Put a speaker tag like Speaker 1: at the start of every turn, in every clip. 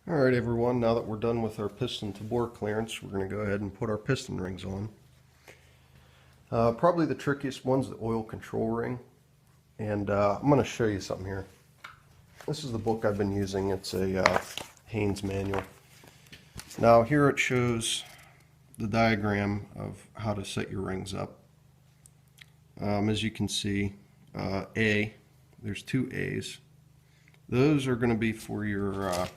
Speaker 1: Alright everyone, now that we're done with our piston to bore clearance, we're going to go ahead and put our piston rings on. Probably the trickiest one's the oil control ring, and I'm going to show you something here. This is the book I've been using. It's a Haynes manual. Now here it shows the diagram of how to set your rings up. As you can see, there's two A's. Those are going to be for your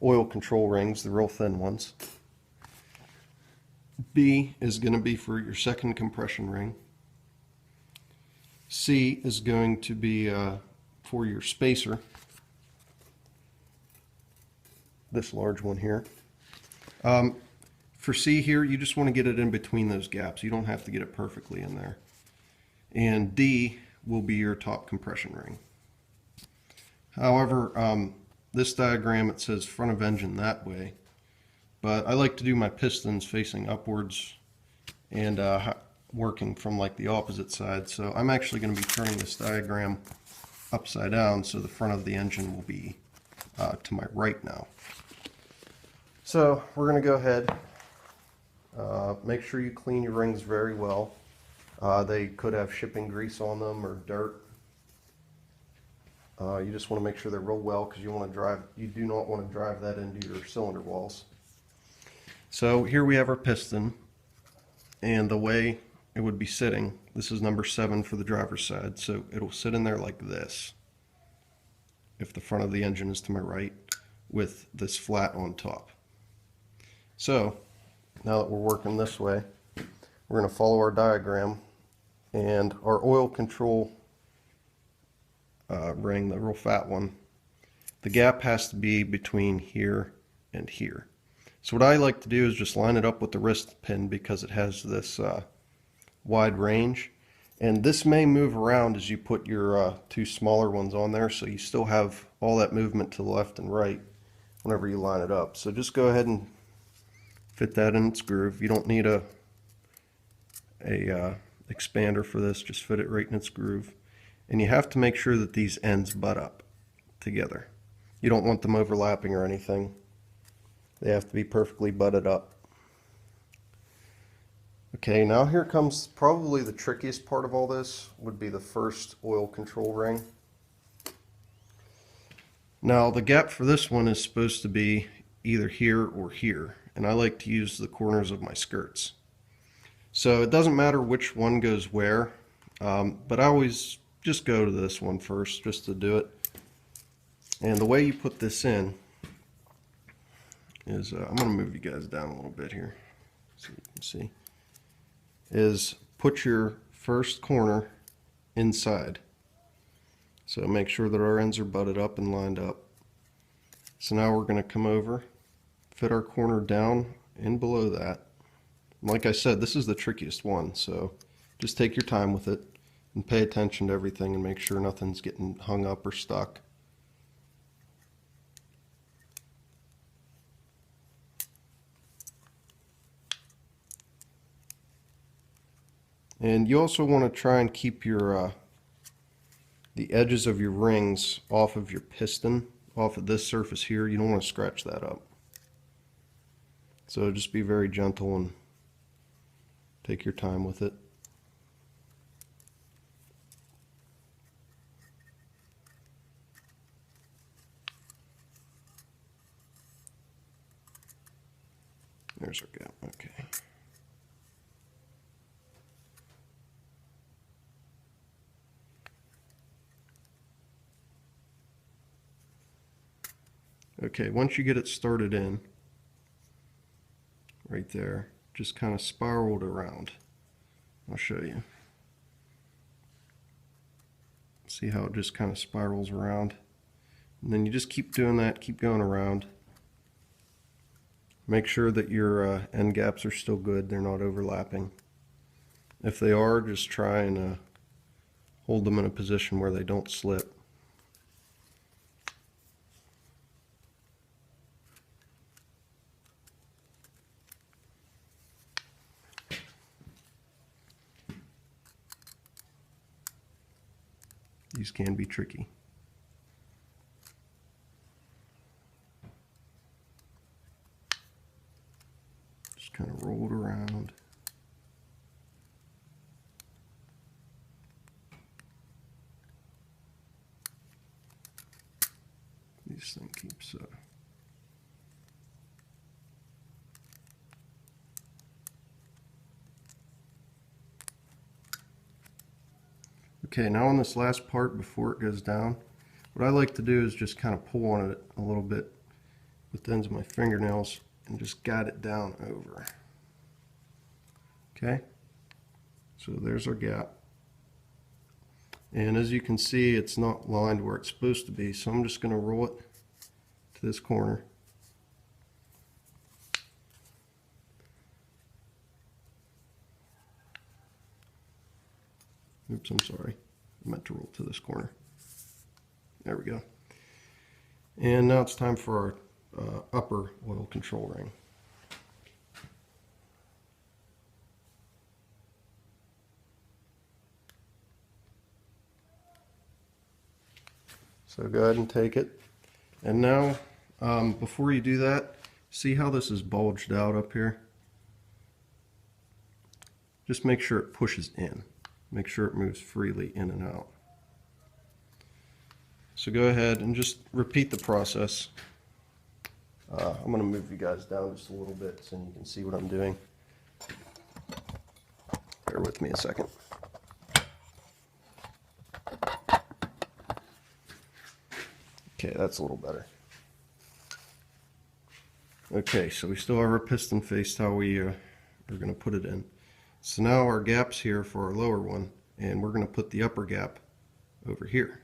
Speaker 1: oil control rings, the real thin ones. B is going to be for your second compression ring. C is going to be for your spacer, this large one here. For C here, you just want to get it in between those gaps. You don't have to get it perfectly in there. And D will be your top compression ring. However, this diagram, it says front of engine that way, but I like to do my pistons facing upwards and working from like the opposite side. So I'm actually going to be turning this diagram upside down, so the front of the engine will be to my right now. So we're going to go ahead, make sure you clean your rings very well. They could have shipping grease on them or dirt. You just want to make sure they're real well, because you do not want to drive that into your cylinder walls. So here we have our piston, and the way it would be sitting, this is number 7 for the driver's side, so it'll sit in there like this if the front of the engine is to my right, with this flat on top. So now that we're working this way, we're going to follow our diagram, and our oil control ring, the real fat one, the gap has to be between here and here. So what I like to do is just line it up with the wrist pin, because it has this wide range, and this may move around as you put your two smaller ones on there, so you still have all that movement to the left and right whenever you line it up. So just go ahead and fit that in its groove. You don't need a expander for this, just fit it right in its groove. And you have to make sure that these ends butt up together. You don't want them overlapping or anything. They have to be perfectly butted up. Okay, now here comes probably the trickiest part of all this, would be the first oil control ring. Now the gap for this one is supposed to be either here or here, and I like to use the corners of my skirts. So it doesn't matter which one goes where, but I always just go to this one first, just to do it. And the way you put this in is, I'm going to move you guys down a little bit here so you can see, is put your first corner inside. So make sure that our ends are butted up and lined up. So now we're going to come over, fit our corner down in below that. And like I said, this is the trickiest one, so just take your time with it and pay attention to everything and make sure nothing's getting hung up or stuck. And you also want to try and keep your the edges of your rings off of your piston, off of this surface here. You don't want to scratch that up. So just be very gentle and take your time with it. There's our gap. Okay. Okay, once you get it started in, right there, just kind of spiraled around. I'll show you. See how it just kind of spirals around? And then you just keep doing that, keep going around. Make sure that your end gaps are still good, they're not overlapping. If they are, just try and hold them in a position where they don't slip. These can be tricky. Just kind of roll it around. This thing keeps Okay, now on this last part before it goes down, what I like to do is just kind of pull on it a little bit with the ends of my fingernails and just guide it down over. Okay, so there's our gap. And as you can see, it's not lined where it's supposed to be, so I'm just going to roll it to this corner. Oops, I'm sorry. I meant to roll to this corner. There we go. And now it's time for our upper oil control ring. So go ahead and take it. And now, before you do that, see how this is bulged out up here? Just make sure it pushes in. Make sure it moves freely in and out. So go ahead and just repeat the process. I'm going to move you guys down just a little bit so you can see what I'm doing. Bear with me a second. Okay, that's a little better. Okay, so we still have our piston faced how we are going to put it in. So now our gap's here for our lower one, and we're going to put the upper gap over here.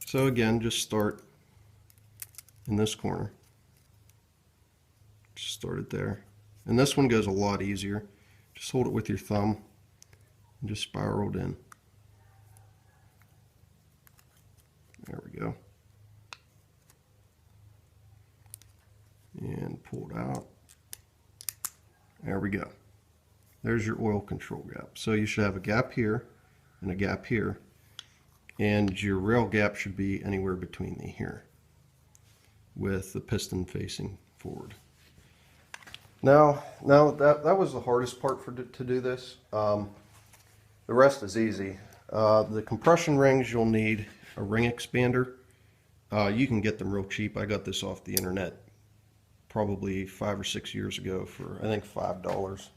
Speaker 1: So again, just start in this corner. Just start it there. And this one goes a lot easier. Just hold it with your thumb and just spiral it in. There we go. And pull it out. There we go. There's your oil control gap. So you should have a gap here and a gap here, and your rail gap should be anywhere between the here with the piston facing forward. Now that was the hardest part to do this. The rest is easy. The compression rings, you'll need a ring expander. You can get them real cheap. I got this off the internet probably 5 or 6 years ago for I think $5.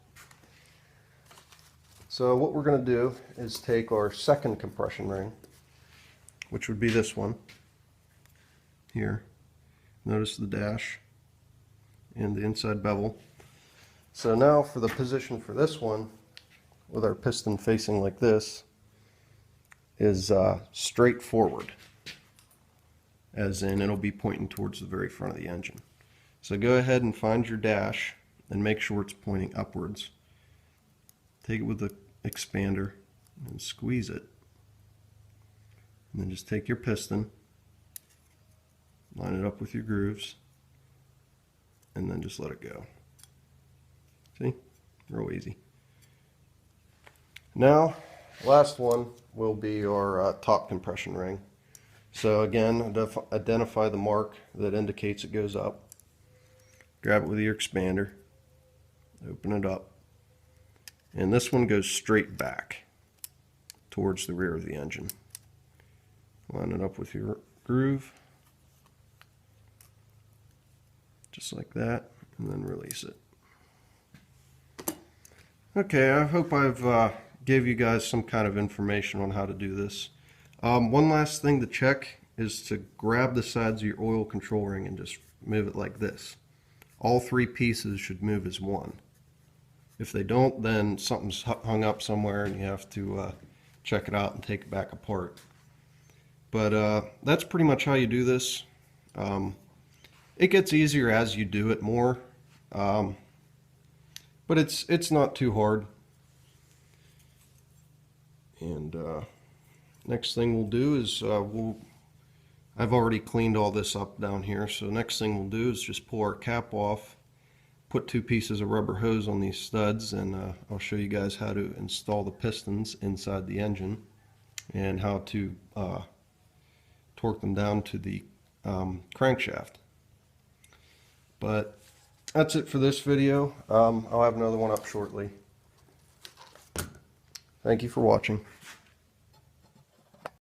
Speaker 1: So what we're going to do is take our second compression ring, which would be this one here. Notice the dash and the inside bevel. So now for the position for this one, with our piston facing like this, is straight forward, as in it'll be pointing towards the very front of the engine. So go ahead and find your dash and make sure it's pointing upwards. Take it with the expander and squeeze it. And then just take your piston, line it up with your grooves, and then just let it go. See? Real easy. Now, last one will be our top compression ring. So again, identify the mark that indicates it goes up. Grab it with your expander, open it up, and this one goes straight back towards the rear of the engine. Line it up with your groove, just like that, and then release it. Okay, I hope I've gave you guys some kind of information on how to do this. One last thing to check is to grab the sides of your oil control ring and just move it like this. All three pieces should move as one. If they don't, then something's hung up somewhere and you have to check it out and take it back apart. But that's pretty much how you do this. It gets easier as you do it more, but it's not too hard. And next thing we'll do is I've already cleaned all this up down here, so next thing we'll do is just pull our cap off, put 2 pieces of rubber hose on these studs, and I'll show you guys how to install the pistons inside the engine and how to torque them down to the crankshaft. But that's it for this video. I'll have another one up shortly. Thank you for watching.